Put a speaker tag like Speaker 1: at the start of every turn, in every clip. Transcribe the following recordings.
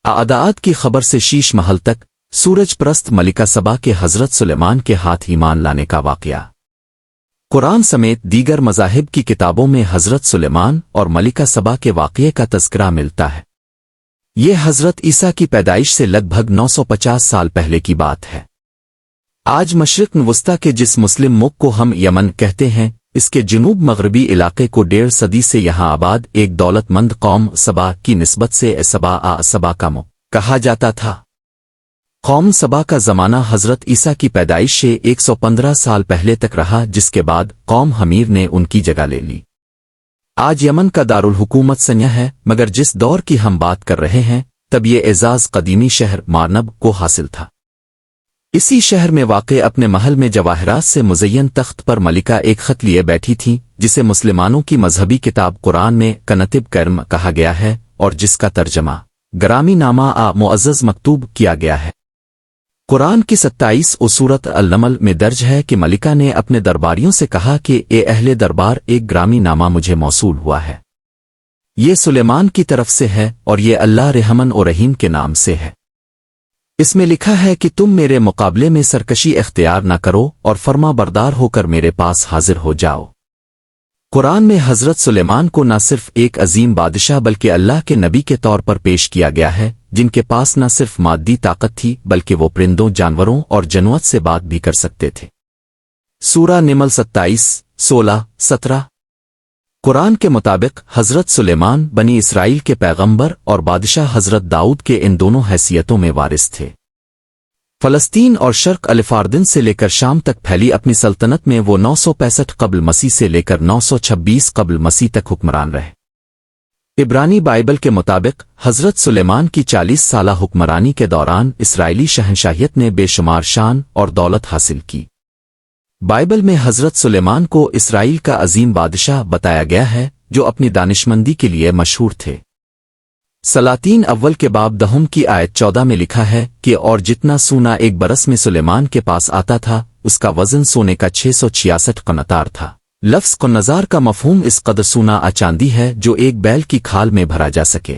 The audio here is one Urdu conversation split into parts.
Speaker 1: اعداد کی خبر سے شیش محل تک سورج پرست ملکہ سبا کے حضرت سلیمان کے ہاتھ ایمان لانے کا واقعہ۔ قرآن سمیت دیگر مذاہب کی کتابوں میں حضرت سلیمان اور ملکہ سبا کے واقعے کا تذکرہ ملتا ہے۔ یہ حضرت عیسیٰ کی پیدائش سے لگ بھگ 950 سال پہلے کی بات ہے۔ آج مشرق وسطی کے جس مسلم ملک کو ہم یمن کہتے ہیں، اس کے جنوب مغربی علاقے کو 1.5 صدی سے یہاں آباد ایک دولت مند قوم سبا کی نسبت سے سبا کا کہا جاتا تھا۔ قوم سبا کا زمانہ حضرت عیسیٰ کی پیدائش سے 115 سال پہلے تک رہا، جس کے بعد قوم حمیر نے ان کی جگہ لے لی۔ آج یمن کا دارالحکومت سنیا ہے، مگر جس دور کی ہم بات کر رہے ہیں تب یہ اعزاز قدیمی شہر مارنب کو حاصل تھا۔ اسی شہر میں واقع اپنے محل میں جواہرات سے مزین تخت پر ملکہ ایک خط لیے بیٹھی تھی، جسے مسلمانوں کی مذہبی کتاب قرآن میں کنتب کرم کہا گیا ہے اور جس کا ترجمہ گرامی نامہ معزز مکتوب کیا گیا ہے۔ قرآن کی 27 سورت النمل میں درج ہے کہ ملکہ نے اپنے درباریوں سے کہا کہ اے اہل دربار، ایک گرامی نامہ مجھے موصول ہوا ہے۔ یہ سلیمان کی طرف سے ہے اور یہ اللہ رحمن و رحیم کے نام سے ہے۔ اس میں لکھا ہے کہ تم میرے مقابلے میں سرکشی اختیار نہ کرو اور فرما بردار ہو کر میرے پاس حاضر ہو جاؤ۔ قرآن میں حضرت سلیمان کو نہ صرف ایک عظیم بادشاہ بلکہ اللہ کے نبی کے طور پر پیش کیا گیا ہے، جن کے پاس نہ صرف مادی طاقت تھی بلکہ وہ پرندوں، جانوروں اور جنوت سے بات بھی کر سکتے تھے۔ سورہ نمل 27، 16، 17۔ قرآن کے مطابق حضرت سلیمان بنی اسرائیل کے پیغمبر اور بادشاہ حضرت داؤد کے ان دونوں حیثیتوں میں وارث تھے۔ فلسطین اور شرق الفاردن سے لے کر شام تک پھیلی اپنی سلطنت میں وہ 965 قبل مسیح سے لے کر 926 قبل مسیح تک حکمران رہے۔ عبرانی بائبل کے مطابق حضرت سلیمان کی 40 سالہ حکمرانی کے دوران اسرائیلی شہنشاہیت نے بے شمار شان اور دولت حاصل کی۔ بائبل میں حضرت سلیمان کو اسرائیل کا عظیم بادشاہ بتایا گیا ہے، جو اپنی دانشمندی کے لیے مشہور تھے۔ سلاطین اول کے باب 10 کی آیت 14 میں لکھا ہے کہ اور جتنا سونا ایک برس میں سلیمان کے پاس آتا تھا، اس کا وزن سونے کا 666 قنطار تھا۔ لفظ قنزار کا مفہوم اس قدر سونا چاندی ہے جو ایک بیل کی کھال میں بھرا جا سکے۔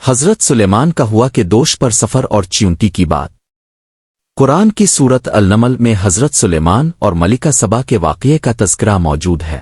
Speaker 1: حضرت سلیمان کا ہوا کہ دوش پر سفر اور چیونٹی کی بات۔ قرآن کی سورت النمل میں حضرت سلیمان اور ملکہ سبا کے واقعے کا تذکرہ موجود ہے۔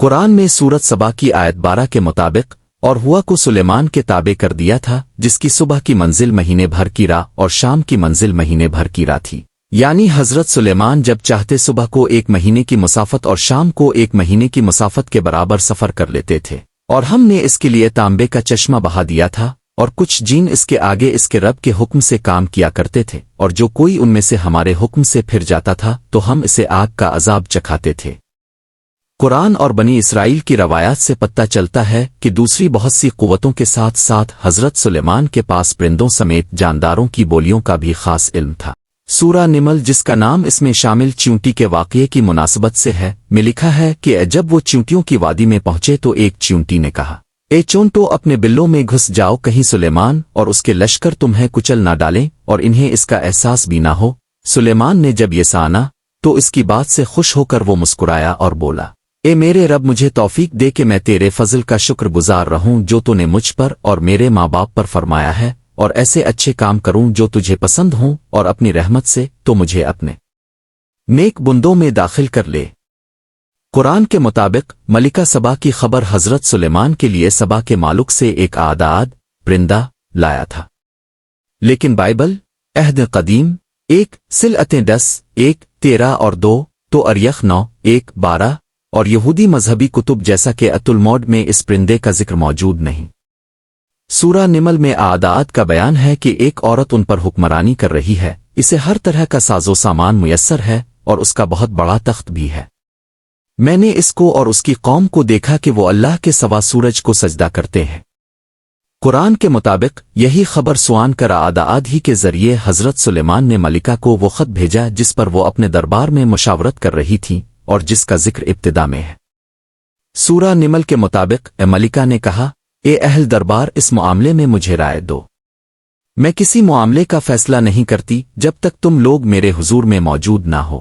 Speaker 1: قرآن میں سورت سبا کی آیت 12 کے مطابق اور ہوا کو سلیمان کے تابع کر دیا تھا، جس کی صبح کی منزل مہینے بھر کی راہ اور شام کی منزل مہینے بھر کی راہ تھی، یعنی حضرت سلیمان جب چاہتے صبح کو 1 مہینے کی مسافت اور شام کو 1 مہینے کی مسافت کے برابر سفر کر لیتے تھے، اور ہم نے اس کے لیے تانبے کا چشمہ بہا دیا تھا، اور کچھ جین اس کے آگے اس کے رب کے حکم سے کام کیا کرتے تھے، اور جو کوئی ان میں سے ہمارے حکم سے پھر جاتا تھا تو ہم اسے آگ کا عذاب چکھاتے تھے۔ قرآن اور بنی اسرائیل کی روایات سے پتہ چلتا ہے کہ دوسری بہت سی قوتوں کے ساتھ ساتھ حضرت سلیمان کے پاس پرندوں سمیت جانداروں کی بولیوں کا بھی خاص علم تھا۔ سورہ نمل، جس کا نام اس میں شامل چیونٹی کے واقعے کی مناسبت سے ہے، میں لکھا ہے کہ جب وہ چیونٹیوں کی وادی میں پہنچے تو ایک چیونٹی نے کہا، اے چونٹو، اپنے بلوں میں گھس جاؤ، کہیں سلیمان اور اس کے لشکر تمہیں کچل نہ ڈالیں اور انہیں اس کا احساس بھی نہ ہو۔ سلیمان نے جب یہ سنا تو اس کی بات سے خوش ہو کر وہ مسکرایا اور بولا، اے میرے رب، مجھے توفیق دے کہ میں تیرے فضل کا شکر گزار رہوں جو تو نے مجھ پر اور میرے ماں باپ پر فرمایا ہے، اور ایسے اچھے کام کروں جو تجھے پسند ہوں، اور اپنی رحمت سے تو مجھے اپنے نیک بندوں میں داخل کر لے۔ قرآن کے مطابق ملکہ سبا کی خبر حضرت سلیمان کے لیے سبا کے مالک سے ایک اعداد پرندہ لایا تھا، لیکن بائبل عہد قدیم 1 سلعتیں 10 1 13 اور 2 تو اریخ 9 1 12 اور یہودی مذہبی کتب جیسا کہ اتلموڈ میں اس پرندے کا ذکر موجود نہیں۔ سورہ نمل میں اعداد کا بیان ہے کہ ایک عورت ان پر حکمرانی کر رہی ہے، اسے ہر طرح کا ساز و سامان میسر ہے اور اس کا بہت بڑا تخت بھی ہے۔ میں نے اس کو اور اس کی قوم کو دیکھا کہ وہ اللہ کے سوا سورج کو سجدہ کرتے ہیں۔ قرآن کے مطابق یہی خبر سوان کر اعداد ہی کے ذریعے حضرت سلیمان نے ملکہ کو وہ خط بھیجا جس پر وہ اپنے دربار میں مشاورت کر رہی تھی اور جس کا ذکر ابتدا میں ہے۔ سورہ نمل کے مطابق ملکہ نے کہا، اے اہل دربار، اس معاملے میں مجھے رائے دو۔ میں کسی معاملے کا فیصلہ نہیں کرتی جب تک تم لوگ میرے حضور میں موجود نہ ہو۔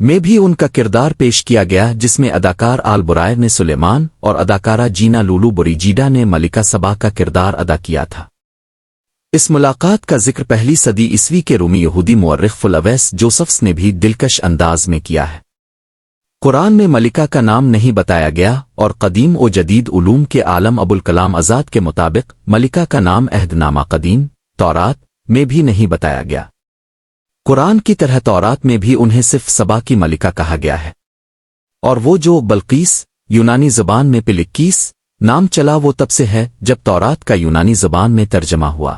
Speaker 1: میں بھی ان کا کردار پیش کیا گیا جس میں اداکار آل برائر نے سلیمان اور اداکارہ جینا لولو بریجیڈا نے ملکہ سبا کا کردار ادا کیا تھا۔ اس ملاقات کا ذکر پہلی صدی عیسوی کے رومی یہودی مورخ فلاویس جوسفس نے بھی دلکش انداز میں کیا ہے۔ قرآن میں ملکہ کا نام نہیں بتایا گیا اور قدیم و جدید علوم کے عالم ابوالکلام آزاد کے مطابق ملکہ کا نام عہد نامہ قدیم تورات میں بھی نہیں بتایا گیا۔ قرآن کی طرح تورات میں بھی انہیں صرف سبا کی ملکہ کہا گیا ہے، اور وہ جو بلقیس یونانی زبان میں پلکیس نام چلا وہ تب سے ہے جب تورات کا یونانی زبان میں ترجمہ ہوا۔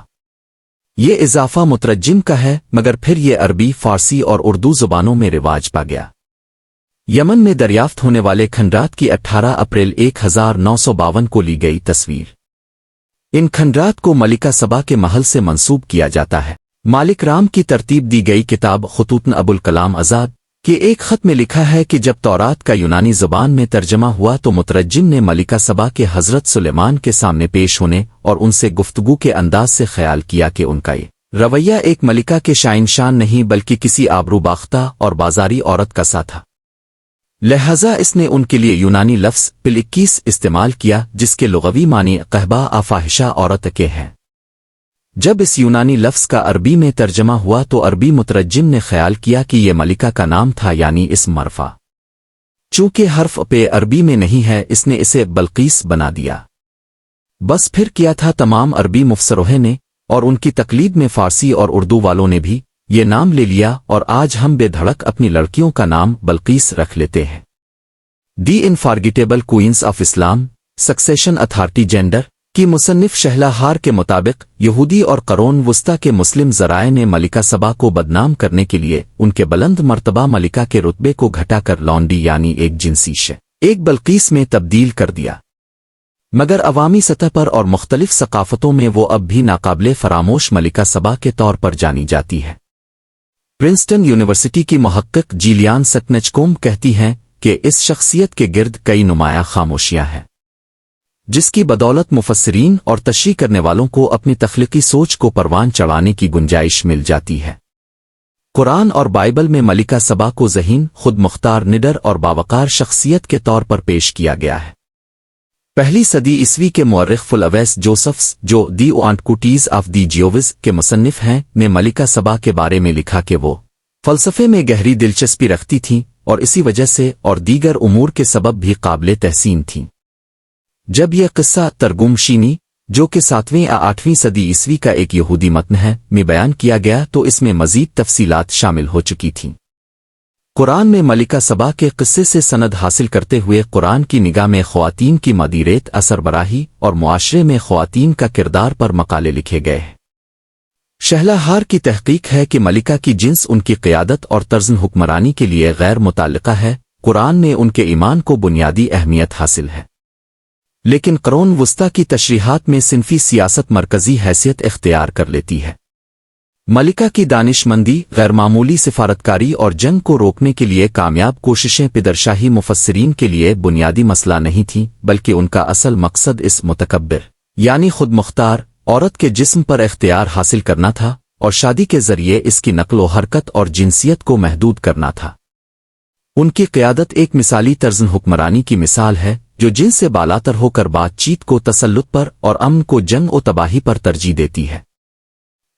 Speaker 1: یہ اضافہ مترجم کا ہے، مگر پھر یہ عربی، فارسی اور اردو زبانوں میں رواج پا گیا۔ یمن میں دریافت ہونے والے کھنڈرات کی 18 اپریل 1952 کو لی گئی تصویر۔ ان کھنڈرات کو ملکہ سبا کے محل سے منسوب کیا جاتا ہے۔ مالک رام کی ترتیب دی گئی کتاب خطوط ابوالکلام آزاد کے ایک خط میں لکھا ہے کہ جب تورات کا یونانی زبان میں ترجمہ ہوا تو مترجم نے ملکہ سبا کے حضرت سلیمان کے سامنے پیش ہونے اور ان سے گفتگو کے انداز سے خیال کیا کہ ان کا یہ رویہ ایک ملکہ کے شائن شان نہیں بلکہ کسی آبرو باختہ اور بازاری عورت کا سا تھا، لہذا اس نے ان کے لیے یونانی لفظ پلکیس استعمال کیا جس کے لغوی معنی قہبہ آفاحشہ عورت کے ہیں۔ جب اس یونانی لفظ کا عربی میں ترجمہ ہوا تو عربی مترجم نے خیال کیا کہ یہ ملکہ کا نام تھا، یعنی اسم مرفع۔ چونکہ حرف پہ عربی میں نہیں ہے اس نے اسے بلقیس بنا دیا۔ بس پھر کیا تھا تمام عربی مفسروں نے اور ان کی تقلید میں فارسی اور اردو والوں نے بھی یہ نام لے لیا، اور آج ہم بے دھڑک اپنی لڑکیوں کا نام بلقیس رکھ لیتے ہیں۔ The unforgettable queens of Islam succession authority gender کی مصنف شہلا ہار کے مطابق یہودی اور قرون وسطی کے مسلم ذرائع نے ملکہ سبا کو بدنام کرنے کے لیے ان کے بلند مرتبہ ملکہ کے رتبے کو گھٹا کر لونڈی یعنی ایک جنسی شے ایک بلقیس میں تبدیل کر دیا، مگر عوامی سطح پر اور مختلف ثقافتوں میں وہ اب بھی ناقابل فراموش ملکہ سبا کے طور پر جانی جاتی ہے۔ پرنسٹن یونیورسٹی کی محقق جیلیان سکنچکوم کہتی ہیں کہ اس شخصیت کے گرد کئی نمایاں خاموشیاں ہیں جس کی بدولت مفسرین اور تشریح کرنے والوں کو اپنی تخلیقی سوچ کو پروان چڑھانے کی گنجائش مل جاتی ہے۔ قرآن اور بائبل میں ملکہ سبا کو ذہین، خود مختار، نڈر اور باوقار شخصیت کے طور پر پیش کیا گیا ہے۔ پہلی صدی عیسوی کے مورخ فلاویس جوسفس جو دی آنٹکوٹیز آف دی جیووز کے مصنف ہیں نے ملکہ سبا کے بارے میں لکھا کہ وہ فلسفے میں گہری دلچسپی رکھتی تھیں اور اسی وجہ سے اور دیگر امور کے سبب بھی قابل تحسین تھیں۔ جب یہ قصہ ترگم شینی جو کہ 7ویں یا 8ویں صدی عیسوی کا ایک یہودی متن ہے میں بیان کیا گیا تو اس میں مزید تفصیلات شامل ہو چکی تھیں۔ قرآن میں ملکہ سبا کے قصے سے سند حاصل کرتے ہوئے قرآن کی نگاہ میں خواتین کی مدیریت، اثر براہی اور معاشرے میں خواتین کا کردار پر مقالے لکھے گئے ہیں۔ شہلا ہار کی تحقیق ہے کہ ملکہ کی جنس ان کی قیادت اور طرز حکمرانی کے لیے غیر متعلقہ ہے۔ قرآن میں ان کے ایمان کو بنیادی اہمیت حاصل ہے، لیکن قرون وسطی کی تشریحات میں صنفی سیاست مرکزی حیثیت اختیار کر لیتی ہے۔ ملکہ کی دانش مندی، غیر معمولی سفارتکاری اور جنگ کو روکنے کے لیے کامیاب کوششیں پدرشاہی مفسرین کے لیے بنیادی مسئلہ نہیں تھیں، بلکہ ان کا اصل مقصد اس متکبر یعنی خود مختار عورت کے جسم پر اختیار حاصل کرنا تھا اور شادی کے ذریعے اس کی نقل و حرکت اور جنسیت کو محدود کرنا تھا۔ ان کی قیادت ایک مثالی طرز حکمرانی کی مثال ہے جو جن سے بالاتر ہو کر بات چیت کو تسلط پر اور امن کو جنگ و تباہی پر ترجیح دیتی ہے۔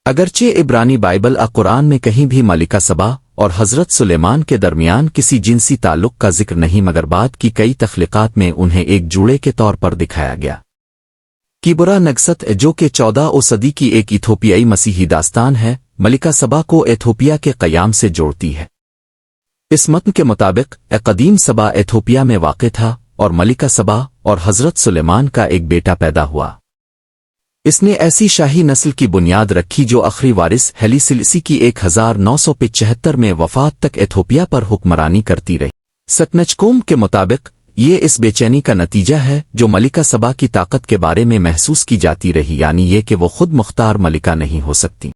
Speaker 1: اگرچہ عبرانی بائبل قرآن میں کہیں بھی ملکہ سبا اور حضرت سلیمان کے درمیان کسی جنسی تعلق کا ذکر نہیں، مگر بعد کی کئی تخلیقات میں انہیں ایک جوڑے کے طور پر دکھایا گیا۔ کیبرا نگست جو کہ 14ویں صدی کی ایک ایتھوپیائی مسیحی داستان ہے، ملکہ سبا کو ایتھوپیا کے قیام سے جوڑتی ہے۔ اس متن کے مطابق قدیم سبا ایتھوپیا میں واقع تھا اور ملکہ سبا اور حضرت سلیمان کا ایک بیٹا پیدا ہوا۔ اس نے ایسی شاہی نسل کی بنیاد رکھی جو آخری وارث ہیلی سلسی کی 1975 میں وفات تک ایتھوپیا پر حکمرانی کرتی رہی۔ سکنچکوم کے مطابق یہ اس بے چینی کا نتیجہ ہے جو ملکہ سبا کی طاقت کے بارے میں محسوس کی جاتی رہی، یعنی یہ کہ وہ خود مختار ملکہ نہیں ہو سکتی۔